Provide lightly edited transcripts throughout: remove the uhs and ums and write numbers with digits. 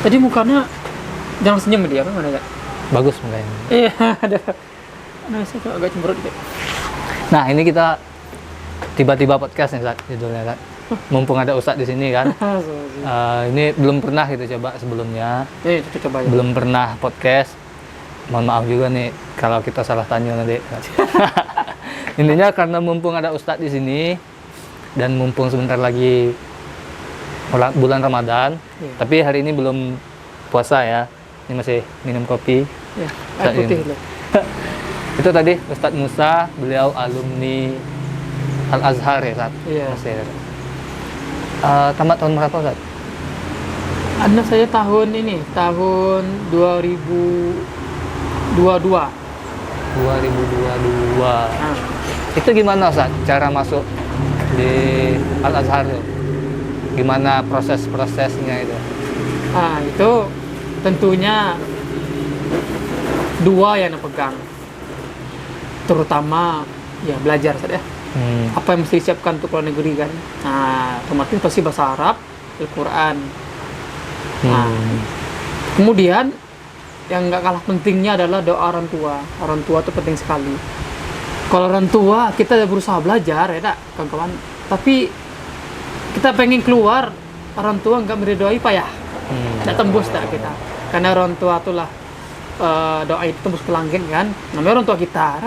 Tadi mukanya jangan senyum dia, apa mana ya? Bagus mukanya. Iya, ada. Nah, saya tuh agak cemberut gitu. Nah, ini kita tiba-tiba podcast nih, Ustaz, judulnya, Ustaz. Mumpung ada Ustaz di sini kan. Ini belum pernah gitu coba sebelumnya. Kita coba ya. Belum pernah podcast. Mohon maaf juga nih kalau kita salah tanya nanti. Intinya karena mumpung ada Ustaz di sini dan mumpung sebentar lagi bulan Ramadan, tapi hari ini belum puasa ya. Ini masih minum kopi. Ya, air putih loh. Itu tadi Ustadz Musa, beliau alumni Al-Azhar ya, Ustaz? Iya. Mesir. Tamat tahun berapa, Ustaz? Anak saya tahun 2022. 2022. Nah, Itu gimana, Ustaz, cara masuk di Al-Azhar itu? Gimana proses-prosesnya itu? itu tentunya dua yang pegang. Terutama ya belajar saja. Apa yang mesti disiapkan untuk luar negeri kan? Nah, otomatis pasti bahasa Arab, Al-Quran. Nah, kemudian yang nggak kalah pentingnya adalah doa orang tua. Orang tua itu penting sekali. Kalau orang tua kita udah berusaha belajar ya, kawan-kawan. Tapi kita pengen keluar, orang tua nggak meridoi payah. Nggak tembus tak kita. Karena orang tua itulah doa itu tembus ke langit kan. Namanya orang tua kita.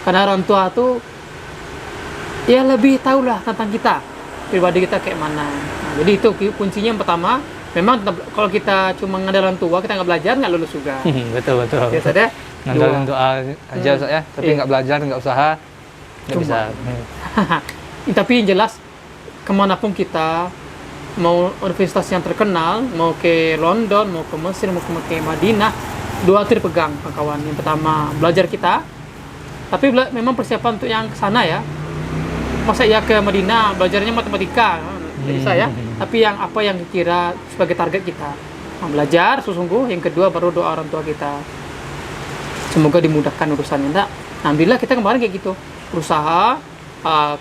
Karena orang tua tuh ya lebih tahu lah tentang kita, pribadi kita kayak mana. Nah, jadi itu kuncinya yang pertama. Memang kalau kita cuma ngandalkan orang tua, kita nggak belajar, nggak lulus juga. Betul. Ya sudah. Ngandalkan doa aja, Ustaz ya. Tapi nggak belajar, nggak usaha, nggak bisa. Tapi yang jelas, kemanapun kita, mau universitas yang terkenal, mau ke London, mau ke Mesir, mau ke Madinah, dua itu dipegang, kawan. Yang pertama, belajar kita. Tapi memang persiapan untuk yang ke sana ya. Masa ya ke Madinah belajarnya matematika, bisa ya. Tapi yang apa yang kira sebagai target kita, belajar sungguh. Yang kedua baru doa orang tua kita. Semoga dimudahkan urusannya. Alhamdulillah kita kemarin kayak gitu, berusaha.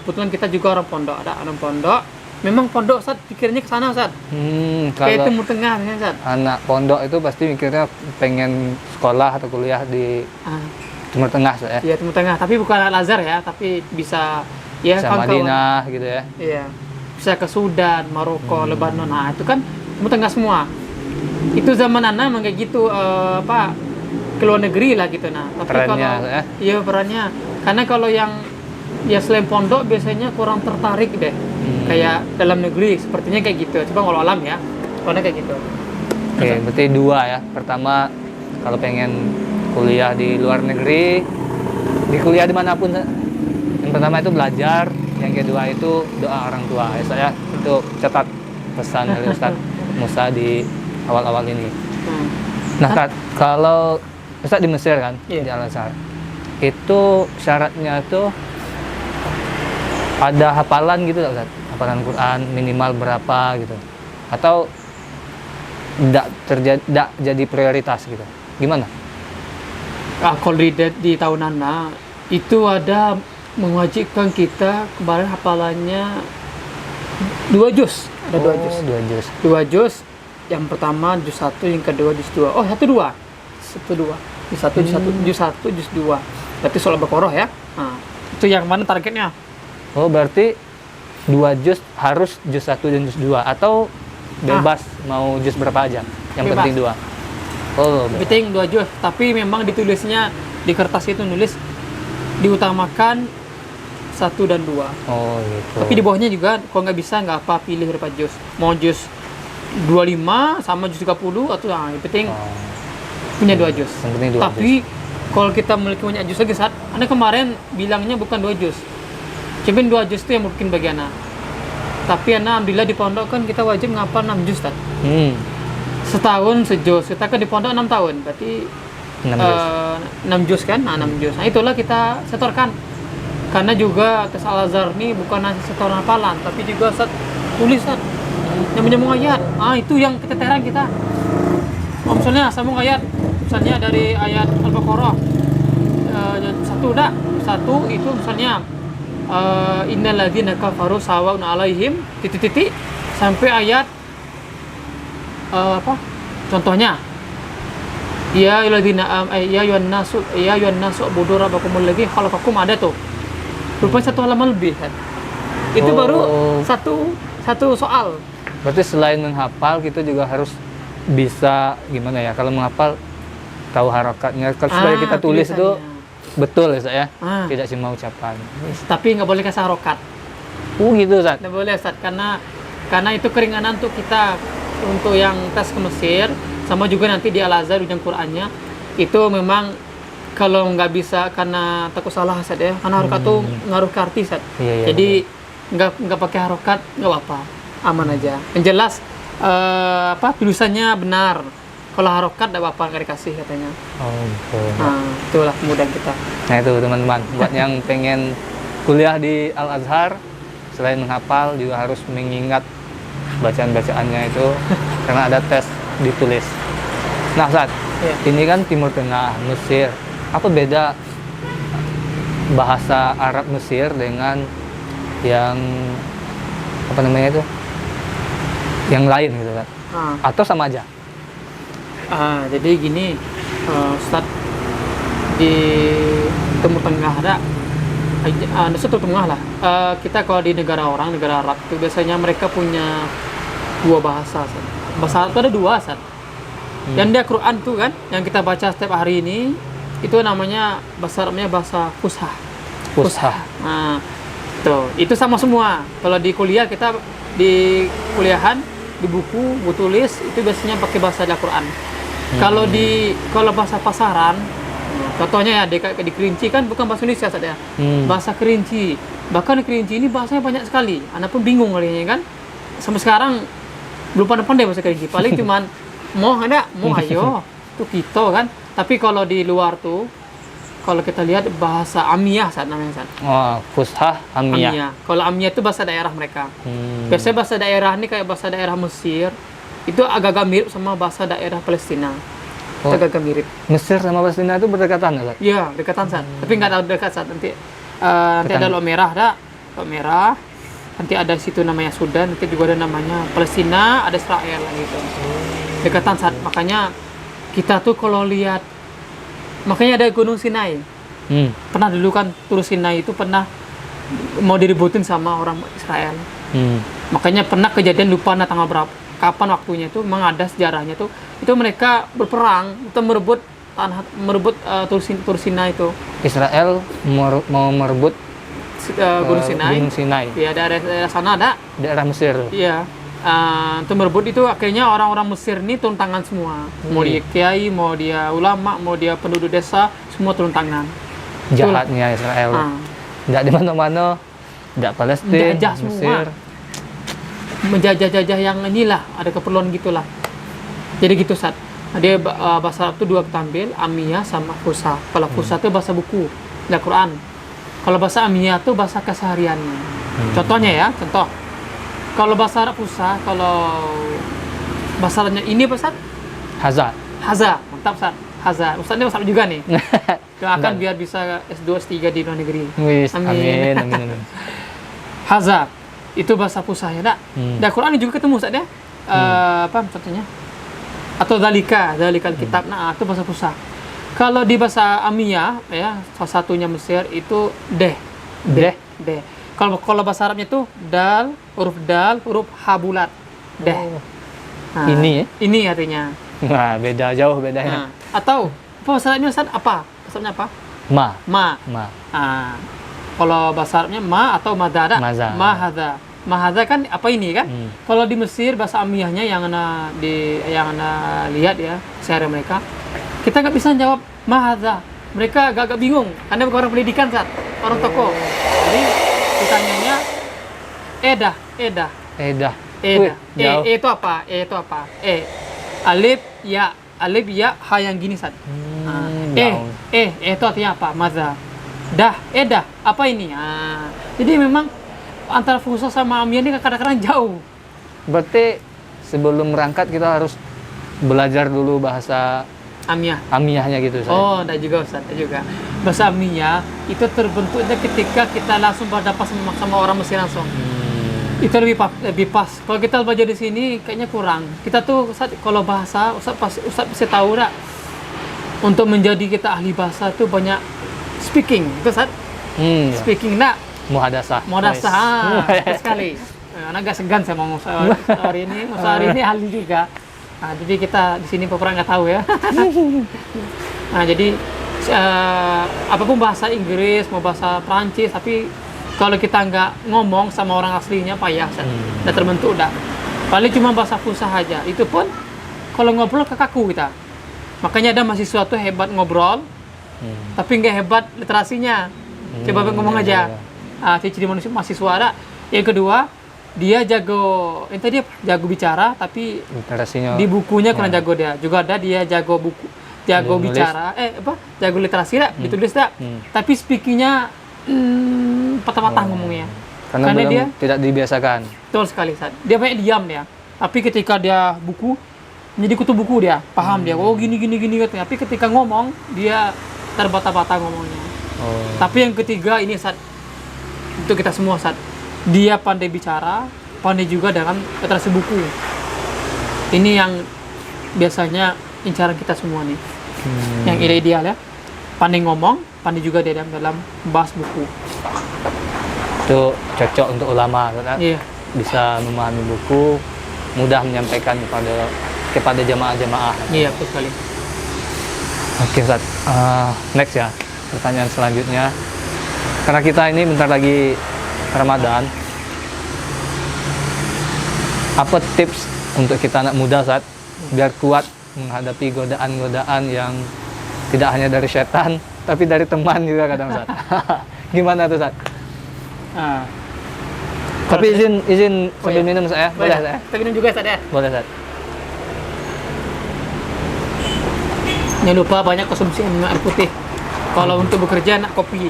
Kebetulan kita juga orang pondok, ada orang pondok. Memang pondok Ustaz pikirnya ke sana Ustaz. Kayak Timur Tengah ya Ustaz. Anak pondok itu pasti mikirnya pengen sekolah atau kuliah di Timur Tengah Ustaz ya. Iya, Timur Tengah, tapi bukan Al-Azhar ya, tapi bisa ya bisa Madinah gitu ya. Iya. Bisa ke Sudan, Maroko, Lebanon. Nah, itu kan Timur Tengah semua. Itu zaman Ana emang kayak gitu ke luar negeri lah gitu. Nah, tapi perannya, kalau ya? Iya, perannya. Karena kalau yang ya selain pondok biasanya kurang tertarik deh. Kayak dalam negeri sepertinya kayak gitu. Coba kalau alam ya. Soalnya kayak gitu. Oke, berarti dua ya. Pertama kalau pengen kuliah di luar negeri, di kuliah dimanapun. Yang pertama itu belajar, yang kedua itu doa orang tua. Ya saya itu catat pesan dari Ustadz Musa di awal-awal ini. Nah, kalau Ustadz di Mesir kan, di Al-Azhar, itu syaratnya tuh ada hafalan gitu Ustadz? Hafalan Quran minimal berapa gitu? Atau tidak jadi prioritas gitu? Gimana? Kalau di tahun Ana itu ada mewajibkan kita kemarin hafalannya 2 juz. Ada 2 juz. 2 juz. 2 juz. Yang pertama juz 1, yang kedua juz 2. Oh, 1 2. 1 2. Juz 1 juz 1 juz 2. Berarti surah Al-Baqarah ya. Nah, itu yang mana targetnya? Oh, berarti 2 juz harus juz 1 dan juz 2 atau bebas mau juz berapa aja? Yang bebas. Penting 2. Oh, penting 2 juz, tapi memang ditulisnya di kertas itu nulis diutamakan 1 dan 2. Oh gitu. Tapi di bawahnya juga kalau nggak bisa nggak apa, pilih berapa juz. Mau juz 25 sama juz 30 atau yang penting punya 2 juz. Yang penting 2 Tapi kalau kita memiliki banyak juz lagi saat Anda kemarin bilangnya bukan 2 juz. Cuma 2 juz itu yang mungkin bagi Anda. Tapi Anda alhamdulillah di pondok kan kita wajib ngapal 6 juz kan. Setahun sejuz. Kita kan di pondok 6 tahun. Berarti 6 juz kan? Nah, 6 juz. Nah, itulah kita setorkan. Karena juga tes Al-Azhar ini bukan hanya setoran hafalan, tapi juga tulisan yang menyambung ayat. Itu yang keteteran kita. Misalnya sambung ayat, misalnya dari ayat Al-Baqarah 1 itu misalnya innal ladzina kafaru sawa'un 'alaihim titik-titik sampai ayat Contohnya, ya yuan nasu budur rabbakumul ladzi khalaqakum, ada tuh. Rupanya satu halaman lebih kan. Itu baru satu soal. Berarti selain menghafal kita juga harus bisa gimana ya, kalau menghafal tahu harakatnya supaya kita tulis itu betul ya Ustaz ya. Tidak cuma ucapan. Tapi nggak boleh kasar harokat. Gitu Ustaz. Nggak boleh Ustaz, karena itu keringanan untuk kita untuk yang tes ke Mesir, sama juga nanti di Al-Azhar ujian Qur'annya itu memang kalau nggak bisa karena takut salah Ustaz ya, karena harokat tuh ngaruh ke arti Ustaz. Iya, Jadi nggak pakai harokat nggak apa-apa, aman aja. Yang jelas tulisannya benar. Kalau harokat nggak apa-apa, nggak dikasih katanya. Itulah kemudahan kita. Nah itu teman-teman, buat yang pengen kuliah di Al-Azhar, selain menghafal juga harus mengingat bacaan-bacaannya itu karena ada tes ditulis. Nah Ustaz, ini kan Timur Tengah, Mesir. Apa beda bahasa Arab Mesir dengan yang apa namanya itu? Yang lain gitu kan? Atau sama aja? Jadi gini, Ustaz, di Timur Tengah ada Timur Tengah lah. Kita kalau di negara Arab itu biasanya mereka punya dua bahasa. Bahasa Arab itu ada dua, Ustaz. Yang dia Quran tuh kan, yang kita baca setiap hari ini, itu namanya bahasa Arabnya bahasa Fushah. Nah, itu sama semua. Kalau di kuliah kita di kuliahan di buku tulis itu biasanya pakai bahasa Al-Quran. Kalau bahasa pasaran, contohnya ya di Kerinci kan bukan bahasa Indonesia saja, bahasa Kerinci. Bahkan di Kerinci ini bahasanya banyak sekali. Anda pun bingung kalinya kan. Sampai sekarang belum pandai bahasa Kerinci. Paling cuman mau ayo itu kita kan. Tapi kalau di luar tuh, kalau kita lihat bahasa Amiyah saat namanya Saat. Fushah Amiyah. Kalau Amiyah itu bahasa daerah mereka. Biasanya bahasa daerah ini kayak bahasa daerah Mesir. Itu agak-agak mirip sama bahasa daerah Palestina. Agak-agak mirip. Mesir sama Palestina itu berdekatan ya, Ustaz? Iya, dekatan Saat. Tapi nggak tahu dekat Saat. Nanti ada Laut Merah. Nanti ada situ namanya Sudan. Nanti juga ada namanya Palestina, ada Israel gitu. Dekatan Saat. Makanya kita tuh kalau lihat, makanya ada Gunung Sinai. Pernah dulu kan Turun Sinai itu pernah mau diributin sama orang Israel. Makanya pernah kejadian, lupa tanggal berapa, kapan waktunya itu, memang ada sejarahnya tuh. Itu mereka berperang untuk merebut Turun Sinai itu. Israel mau merebut Gunung Sinai. Iya, daerah sana ada. Daerah Mesir. Iya. Untuk merebut itu akhirnya orang-orang Mesir ini turun tangan semua. Mau dia kiai, mau dia ulama, mau dia penduduk desa, semua turun tangan. Jahatnya Israel. Tidak di mana-mana, tidak Palestina, menjajah semua. Mesir. Menjajah yang inilah, ada keperluan gitulah. Jadi gitu Sat. Dia bahasa Arab itu dua kita ambil, Amiyah sama Fushah. Kalau Fushah itu bahasa buku, Al-Quran. Kalau bahasa Amiyah itu bahasa keseharian. Contohnya ya, kalau bahasa Arab Fushah, kalau bahasa Arabnya ini apa Ustaz? Haza, mantap Ustaz. Haza. Ustaz ini Ustaz juga nih. Doakan biar bisa S2, S3 di luar negeri. Amin. Haza, itu bahasa Fushah ya, tak? Dan Quran juga ketemu Ustaz ya. Apa contohnya? Atau Zalikal kitab. Nah, itu bahasa Fushah. Kalau di bahasa Amiyah ya, salah satunya Mesir itu Deh. Kalau bahasa Arabnya itu dal, huruf ha bulat. Deh. Ini artinya. Nah, beda jauh bedanya. Atau apa bahasa Arabnya Ustaz? Apa? Bahasa Arabnya apa? Ma. Kalau bahasa Arabnya ma atau madada. Mahadha kan apa ini kan? Kalau di Mesir bahasa Amiyahnya yang ana lihat ya, share mereka. Kita nggak bisa jawab mahadha. Mereka agak bingung karena bukan orang pendidikan Ustaz, orang toko. Jadi ditanyanya Edah. Itu apa? Alif ya ha yang gini Ustaz. Itu artinya apa? Madza. Dah, apa ini? Jadi memang antara Fushah sama Amiyah ini kadang-kadang jauh. Berarti sebelum berangkat kita harus belajar dulu bahasa Amiyahnya gitu Ustaz. Enggak juga Ustaz, juga. Bahasa Amiyah itu terbentuknya ketika kita langsung berhadapan sama orang Mesir langsung. Itu lebih pas. Kalau kita belajar di sini kayaknya kurang. Kita tuh Ustaz, kalau bahasa Ustaz bisa tahu enggak? Untuk menjadi kita ahli bahasa tuh banyak speaking, itu Ustaz. Speaking enggak? Muhadasah. Betul sekali. Anak agak segan saya mau hari ini ahli juga. Nah, jadi kita di sini pernah nggak tahu ya. Nah, jadi apapun bahasa Inggris, mau bahasa Prancis, tapi kalau kita nggak ngomong sama orang aslinya payah, udah terbentuk udah. Paling cuma bahasa fusha aja. Itu pun kalau ngobrol ke kaku kita. Makanya ada mahasiswa tuh hebat ngobrol, tapi nggak hebat literasinya. Coba ngomong aja. Ciri mahasiswa ada. Yang kedua, dia jago, tadi dia jago bicara, tapi literasinya di bukunya kurang jago dia. Juga ada dia jago buku, jago bicara, jago literasi dah, ditulis dah. Tapi speakingnya patah-patah ngomongnya. Karena belum dia tidak dibiasakan. Betul sekali, Ustaz. Dia banyak diam ya. Tapi ketika dia buku, jadi kutu buku dia, paham dia. Oh gini katanya. Tapi ketika ngomong, dia terbata-bata ngomongnya. Tapi yang ketiga ini Ustaz, untuk kita semua Ustaz. Dia pandai bicara, pandai juga dalam literasi buku. Ini yang biasanya incaran kita semua nih. Yang ideal ya. Pandai ngomong, pandai juga dia dalam bahas buku. Itu cocok untuk ulama kan? Iya. Bisa memahami buku, mudah menyampaikan kepada jamaah-jamaah. Iya, betul sekali. Oke, Ustaz. Next ya, pertanyaan selanjutnya. Karena kita ini bentar lagi Ramadan, apa tips untuk kita anak muda, Ustaz, biar kuat menghadapi godaan-godaan yang tidak hanya dari setan, tapi dari teman juga kadang, Ustaz. Gimana tuh, Ustaz? Tapi izin sambil minum saya, boleh saya? Kita minum juga, Ustaz ya? Boleh, Ustaz. Jangan lupa banyak konsumsi air putih. Kalau untuk bekerja, nak kopi.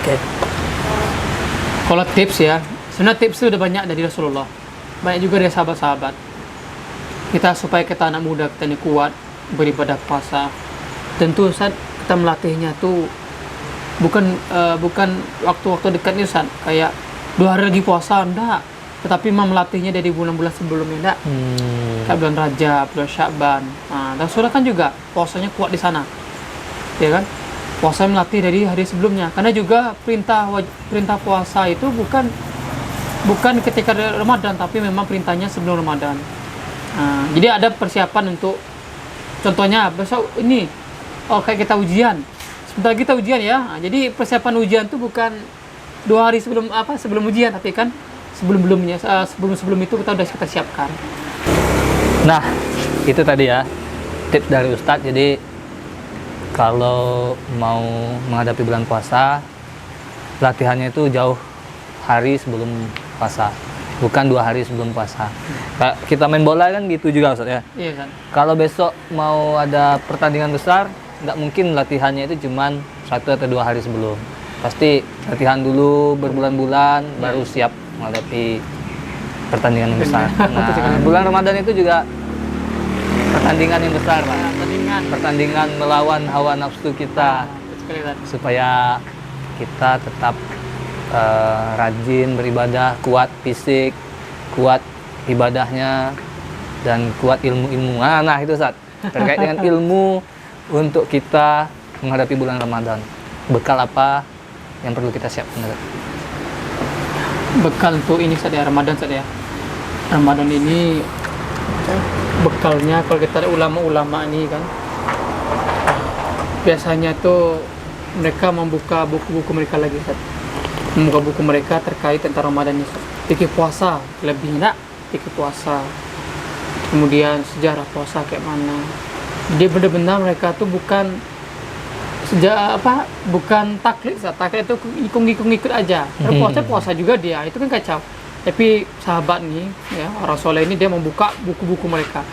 Oke. Kalau tips ya, sebenarnya tips itu udah banyak dari Rasulullah. Banyak juga dari sahabat-sahabat. Kita supaya kita anak muda kita ini kuat beribadah puasa. Tentu Ustaz, kita melatihnya tuh bukan waktu-waktu dekat ini Ustaz, kayak 2 hari lagi puasa, enggak. Tetapi memang melatihnya dari bulan-bulan sebelumnya, enggak. Kayak bulan Rajab, bulan Sya'ban. Nah, Rasulullah kan juga puasanya kuat di sana. Ya kan? Puasa melatih dari hari sebelumnya. Karena juga perintah puasa itu bukan ketika Ramadan, tapi memang perintahnya sebelum Ramadan. Nah, jadi ada persiapan untuk, contohnya besok ini, kayak kita ujian. Sebentar kita ujian ya. Nah, jadi persiapan ujian itu bukan 2 hari sebelum ujian, tapi kan sebelum itu kita siapkan. Nah, itu tadi ya tips dari Ustadz. Jadi kalau mau menghadapi bulan puasa, latihannya itu jauh hari sebelum puasa, bukan 2 hari sebelum puasa. Kita main bola kan gitu juga, Ustadz ya. Iya kan. Kalau besok mau ada pertandingan besar, nggak mungkin latihannya itu cuman 1 atau 2 hari sebelum. Pasti latihan dulu berbulan-bulan, baru siap menghadapi pertandingan yang besar. Nah, bulan Ramadan itu juga pertandingan yang besar, Pak. Pertandingan melawan hawa nafsu kita, supaya kita tetap rajin beribadah, kuat fisik, kuat ibadahnya, dan kuat ilmu-ilmu. Nah itu Ustaz, terkait dengan ilmu untuk kita menghadapi bulan Ramadan. Bekal apa yang perlu kita siapkan? Bekal untuk ini saja Ramadan saja. Ramadan ini bekalnya kalau kita ada ulama-ulama ini kan, biasanya tuh mereka membuka buku-buku mereka lagi, Ustaz. Membuka buku mereka terkait tentang Ramadan ini. Fikih puasa lebih enggak, fikih puasa. Kemudian sejarah puasa kayak mana. Dia benar-benar mereka tuh bukan bukan taklid, Ustaz. Taklid itu ikut aja. Puasa juga dia, itu kan kacau. Tapi sahabat nih, ya, orang soleh ini dia membuka buku-buku mereka.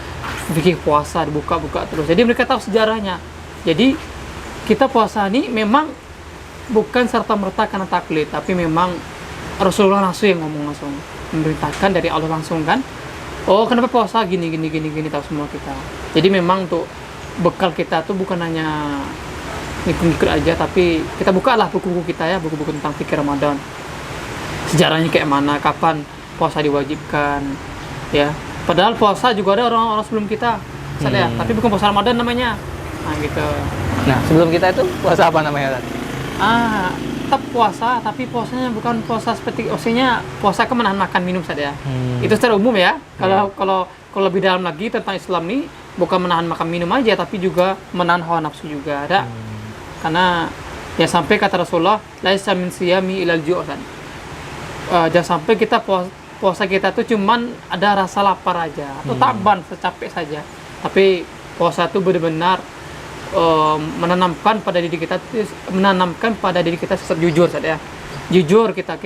Fikih puasa dibuka-buka terus. Jadi mereka tahu sejarahnya. Jadi kita puasa ini memang bukan serta-merta karena taklid, tapi memang Rasulullah langsung yang ngomong langsung, memberitakan dari Allah langsung kan. Oh, kenapa puasa gini tahu semua kita. Jadi memang untuk bekal kita tuh bukan hanya ngikut-ngikut aja, tapi kita buka lah buku-buku kita ya, buku-buku tentang fikih Ramadan, sejarahnya kayak mana, kapan puasa diwajibkan ya. Padahal puasa juga ada orang-orang sebelum kita, sadar ya, tapi bukan puasa Ramadan namanya. Nah gitu. Nah, sebelum kita itu puasa apa namanya, Ustaz? Tetap puasa, tapi puasanya bukan puasa seperti, maksudnya puasa kan menahan makan minum saja. Itu secara umum ya. Kalau lebih dalam lagi tentang Islam nih, bukan menahan makan minum aja, tapi juga menahan hawa nafsu juga ada. Karena ya sampai kata Rasulullah, laisa min siyami ilal ju' kan. Jangan sampai kita puasa kita tuh cuman ada rasa lapar aja atau taban, secapek saja. Tapi puasa itu benar-benar menanamkan pada diri kita sifat jujur saja. Jujur kita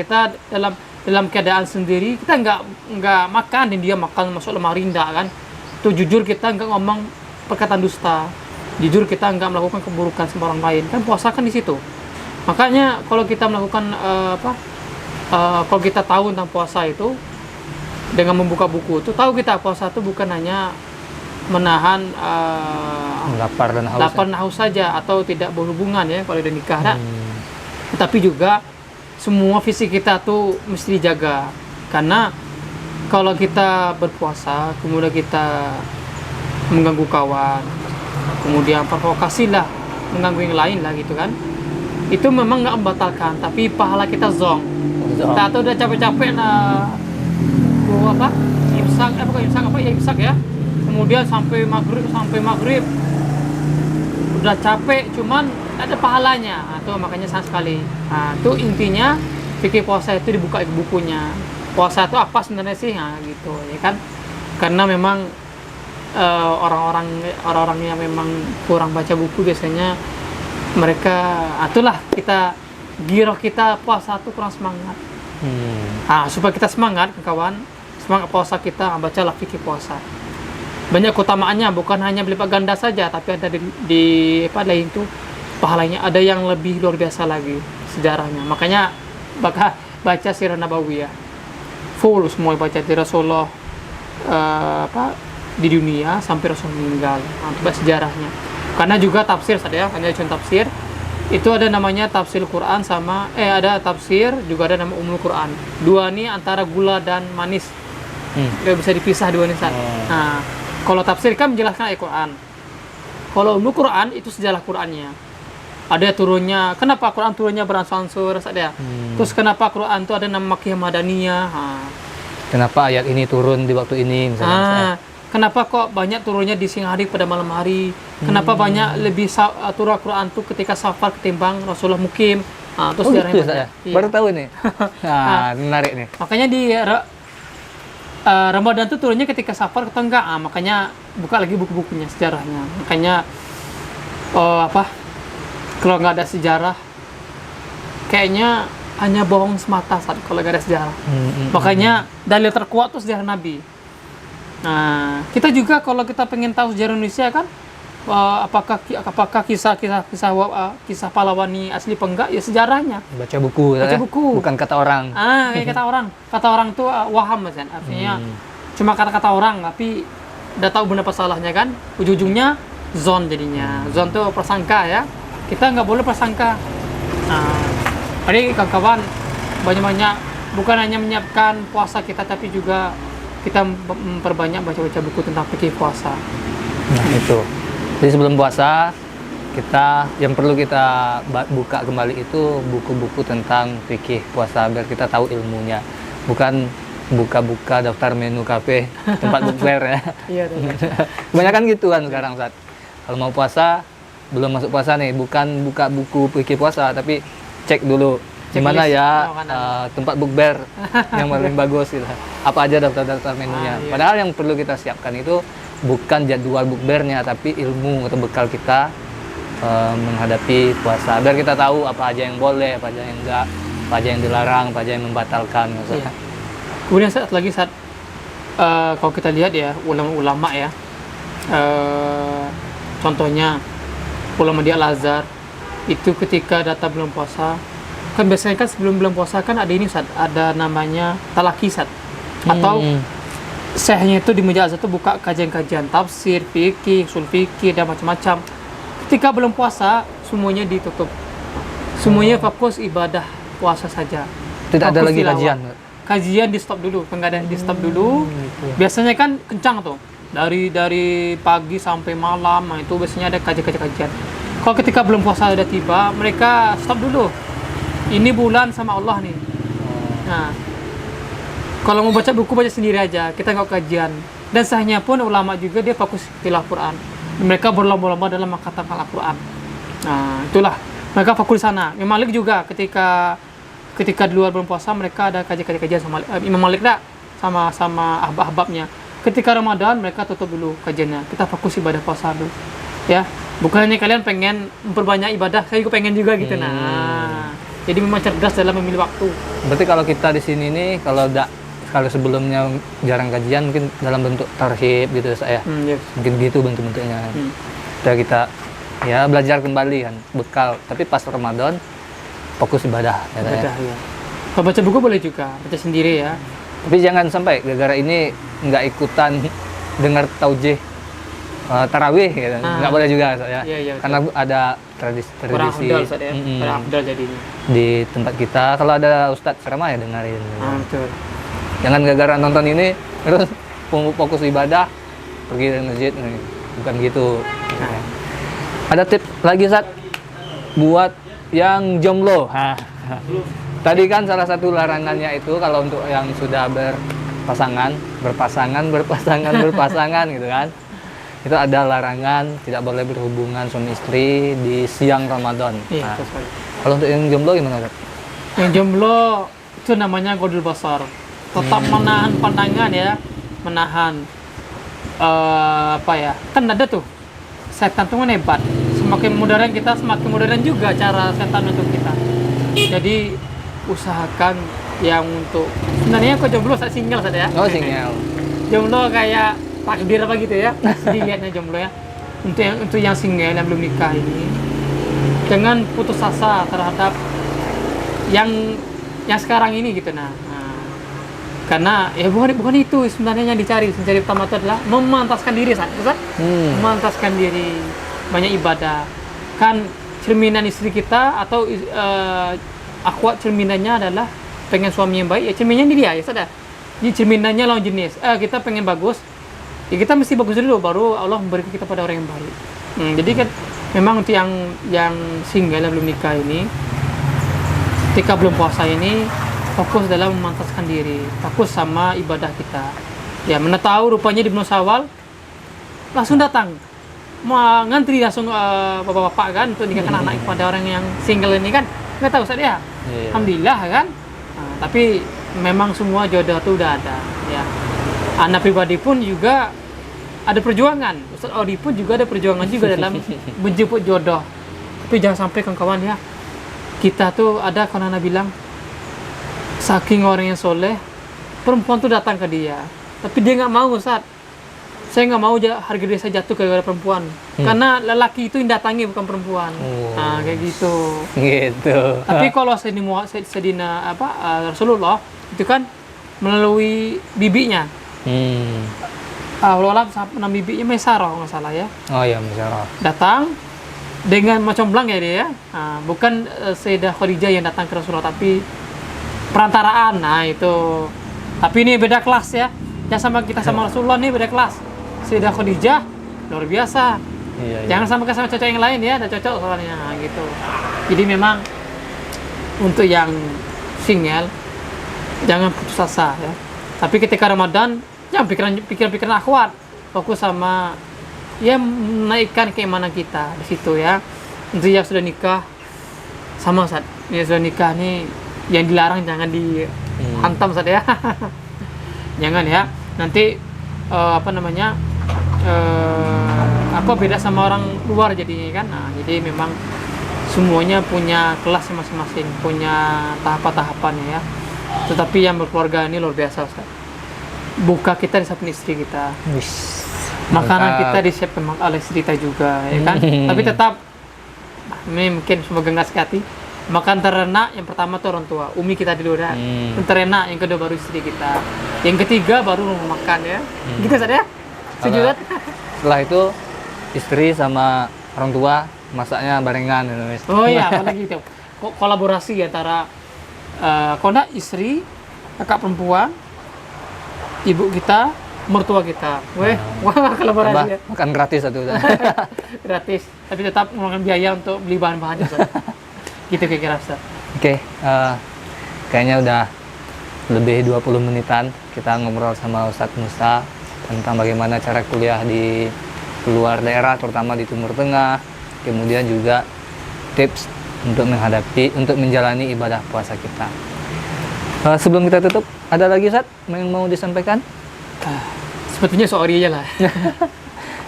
dalam keadaan sendiri, kita nggak makan dan dia makan masuk lemari rinda kan. Itu jujur, kita nggak ngomong perkataan dusta. Jujur kita nggak melakukan keburukan sama orang lain. Kan puasa kan di situ. Makanya kalau kita melakukan kalau kita tahu tentang puasa itu dengan membuka buku itu, tahu kita puasa itu bukan hanya menahan lapar dan haus saja atau tidak berhubungan ya kalau udah nikah, tapi juga semua fisik kita tuh mesti dijaga. Karena kalau kita berpuasa kemudian kita mengganggu kawan, kemudian provokasi lah, mengganggu yang lain lah gitu kan, itu memang nggak membatalkan, tapi pahala kita zong. Kita tuh udah capek-capek imsak ya, kemudian sampai maghrib udah capek, cuman ada pahalanya. Atau makanya sayang sekali. Itu intinya fikih puasa itu dibuka bukunya. Puasa itu apa sebenarnya sih? Gitu ya kan. Karena memang orang-orang yang memang kurang baca buku biasanya mereka, itulah kita giroh kita puasa itu kurang semangat. Supaya kita semangat kawan, semangat puasa kita, bacalah fikih puasa. Banyak keutamaannya, bukan hanya berlipat ganda saja, tapi ada di lain itu pahalanya ada yang lebih luar biasa lagi sejarahnya. Makanya baca Sirah Nabawiyah full, semua baca di Rasulullah di dunia sampai Rasul meninggal, baca sejarahnya. Karena juga tafsir saja, hanya contoh tafsir itu ada namanya tafsir Quran sama ada tafsir juga ada nama Ummul Quran. Dua ini antara gula dan manis, nggak bisa dipisah dua ini. Kalau tafsir kan menjelaskan ayat Quran. Kalau Ummul Quran itu sejarah Qurannya. Ada turunnya, kenapa Quran turunnya beransur-ansur saja. Terus kenapa Quran itu ada nama Makkiyah Madaniyah. Kenapa ayat ini turun di waktu ini misalnya. Kenapa kok banyak turunnya di siang hari pada malam hari? Kenapa banyak lebih turun Quran itu ketika safar ketimbang Rasulullah mukim? Terus sejarahnya gitu, ya? Baru tahu nih. Menarik nih. Makanya di Ramadan itu turunnya ketika safar atau enggak, makanya buka lagi buku-bukunya sejarahnya. Makanya kalau nggak ada sejarah kayaknya hanya bohong semata saat kalau nggak ada sejarah. Makanya dalil terkuat itu sejarah Nabi. Nah, kita juga kalau kita pengen tahu sejarah Indonesia kan, apakah kisah pahlawani asli apa enggak, ya sejarahnya. Baca buku, bukan kata orang. Kayak kata orang tuh waham kan, artinya cuma kata-kata orang, tapi udah tahu benar salahnya kan, ujung-ujungnya zon jadinya. Zon tuh prasangka ya, kita nggak boleh prasangka. Jadi kawan-kawan banyak-banyak bukan hanya menyiapkan puasa kita, tapi juga kita memperbanyak baca-baca buku tentang fikih puasa. Nah itu. Jadi sebelum puasa yang perlu kita buka kembali itu buku-buku tentang fikih puasa biar kita tahu ilmunya. Bukan buka-buka daftar menu kafe tempat bukber ya. Iya. Kebanyakan gitu kan sekarang Ustaz. Kalau mau puasa, belum masuk puasa nih, bukan buka buku fikih puasa, tapi cek dulu gimana ya tempat bukber yang paling bagus gitu. Apa aja daftar menunya. Iya. Padahal yang perlu kita siapkan itu bukan jadwal bukbernya, tapi ilmu atau bekal kita menghadapi puasa. Biar kita tahu apa aja yang boleh, apa aja yang enggak, apa aja yang dilarang, apa aja yang membatalkan. Iya. Kemudian kalau kita lihat ya ulama-ulama ya, contohnya ulama di Al-Azhar itu ketika datang bulan puasa, kan biasanya kan sebelum bulan puasa kan ada ini Ustaz, ada namanya talaki Ustaz. Atau syekhnya itu di meja Al-Azhar itu buka kajian-kajian tafsir, fikih, usul fikih dan macam-macam. Ketika belum puasa, semuanya ditutup. Semuanya fokus ibadah puasa saja. Tidak ada Fokus lagi tilawah. kajian. Kajian di stop dulu, pengadaan di stop dulu. Gitu. Biasanya kan kencang tuh. Dari pagi sampai malam, nah itu biasanya ada kajian. Kalau ketika belum puasa udah tiba, mereka stop dulu. Ini bulan sama Allah nih. Nah, kalau mau baca buku baca sendiri aja, kita nggak kajian. Dan sahnya pun ulama juga dia fokus tilawah Quran. Mereka berlomba-lomba dalam mengkhatamkan Al-Quran. Nah, itulah mereka fokus di sana. Imam Malik juga ketika di luar bulan puasa mereka ada kajian sama Imam Malik sama ahbab-ahbabnya. Ketika Ramadan mereka tutup dulu kajiannya. Kita fokus ibadah puasa dulu. Ya, bukan hanya kalian pengen memperbanyak ibadah, saya juga pengen juga gitu. Nah, jadi memang cerdas dalam memilih waktu. Berarti kalau kita di sini nih, kalau sebelumnya jarang kajian, mungkin dalam bentuk tarhib gitu saya. Yes. Mungkin gitu bentuk-bentuknya. Udah kita ya belajar kembali kan, bekal. Tapi pas Ramadan fokus ibadah. Ya, Ibadah, ya. Kalau baca buku boleh juga, baca sendiri ya. Tapi jangan sampai gara-gara ini nggak ikutan dengar taujih tarawih gitu. Nggak boleh juga ya. Iya, Karena ada tradisi Kurang afdal, Ustaz, ya. Kurang afdal jadinya. di tempat kita. Kalau ada ustadz ceramah ya dengerin. Betul. Jangan gara-gara nonton ini terus fokus ibadah pergi ke masjid, bukan gitu. Ada tips lagi Sat buat yang jomblo. Tadi kan salah satu larangannya itu kalau untuk yang sudah berpasangan gitu kan. Itu ada larangan tidak boleh berhubungan suami istri di siang Ramadan. Iya, Nah, kalau untuk yang jomblo gimana Sat? Yang jomblo itu namanya godul basar. Tetap menahan pandangan ya, menahan kan ada tuh setan tuh kan hebat. Semakin modern kita, semakin modern juga cara setan untuk kita. Jadi usahakan yang untuk sebenarnya kok jomblo saat single saja ya. Oh, single. Jomblo kayak takdir apa gitu ya. Dilihatnya jomblo ya. Untuk yang single yang belum nikah ini, jangan putus asa terhadap yang sekarang ini gitu. Karena ya bukan itu sebenarnya yang dicari utama itu adalah memantaskan diri Ustaz. Memantaskan diri, banyak ibadah. Kan cerminan istri kita atau akhwat cerminannya adalah pengen suami yang baik, ya cerminannya dia ya Ustaz. Jadi cerminannya lawan jenis. Kita pengen bagus, ya kita mesti bagus dulu baru Allah memberikan kita pada orang yang baik. Jadi kan memang untuk yang single yang belum nikah ini, ketika belum puasa ini fokus dalam memantaskan diri, fokus sama ibadah kita. Ya, mana tahu rupanya di bulan Syawal langsung datang, mau ngantri langsung bapak-bapak kan untuk nikahkan anak kepada orang yang single ini kan, nggak tahu saya. Iya. Alhamdulillah kan. Tapi memang semua jodoh itu udah ada. Ya, anak pribadi pun juga ada perjuangan. Ustaz Odi pun juga ada perjuangan juga dalam menjemput jodoh. Tapi jangan sampai kawan-kawan ya, kita tuh ada kawan anak bilang, saking orang yang soleh, perempuan tuh datang ke dia, tapi dia nggak mau Ustaz. Saya nggak mau harga diri saya jatuh gara-gara perempuan, karena lelaki itu yang datangi bukan perempuan. Nah kayak gitu. Gitu. Tapi kalau Sayyidina Rasulullah itu kan melalui bibinya. Walau nama bibinya Maisarah nggak salah ya. Oh iya, Maisarah. Datang dengan macam belang ya dia ya. Bukan Sayyidah Khadijah yang datang ke Rasulullah, tapi perantaraan. Nah itu, tapi ini beda kelas ya. Jangan sama kita sama Rasulullah nih beda kelas. Sayyidah Khadijah luar biasa. Iya. Jangan sama sama cocok yang lain ya, ada cocok soalnya gitu. Jadi memang untuk yang single jangan putus asa ya. Tapi ketika Ramadan jangan pikiran akhwat, fokus sama ya menaikkan keimanan kita di situ ya. Untuk yang sudah nikah sama Ustaz, yang sudah nikah nih yang dilarang jangan dihantam Ustaz ya. Jangan ya. Nanti beda sama orang luar jadinya kan. Nah, jadi memang semuanya punya kelas masing-masing, punya tahapan-tahapannya ya. Tetapi yang berkeluarga ini luar biasa Ustaz. Buka kita disiapin istri kita. Makanan kita disiapkan oleh istri kita juga ya kan. Tapi tetap ini mungkin semoga nggak sekati. Makan terenak yang pertama tuh orang tua, umi kita dulu dah. Terenak yang kedua baru istri kita. Yang ketiga baru makan ya. Gitu saja. Setuju kan? Setelah itu istri sama orang tua masaknya barengan gitu, Mas. Oh iya, apalagi itu kolaborasi antara Kona istri, kakak perempuan, ibu kita, mertua kita. Wah, kolaborasi Tambah ya. makan gratis satu udah. Gratis, tapi tetap mengeluarkan biaya untuk beli bahan-bahannya. Ustaz. Gitu kira-kira Ustaz. Oke, kayaknya udah lebih 20 menitan kita ngobrol sama Ustadz Musa tentang bagaimana cara kuliah di luar daerah, terutama di Timur Tengah. Kemudian juga tips untuk menjalani ibadah puasa kita. Sebelum kita tutup, ada lagi Ustadz yang mau disampaikan? Sepertinya sorry aja lah.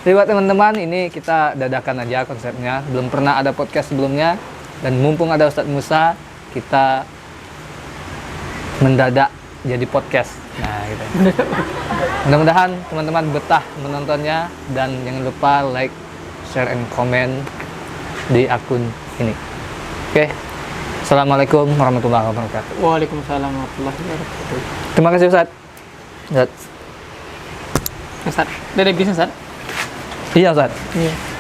Jadi buat teman-teman, ini kita dadakan aja konsepnya. Belum pernah ada podcast sebelumnya. Dan mumpung ada Ustadz Musa, kita mendadak jadi podcast. Nah, gitu. Mudah-mudahan teman-teman betah menontonnya. Dan jangan lupa like, share, and comment di akun ini. Oke. Assalamualaikum warahmatullahi wabarakatuh. Waalaikumsalam warahmatullahi wabarakatuh. Terima kasih Ustadz. Ustadz. Ustaz, udah ada bisnis Ustaz? Iya Ustadz. Iya.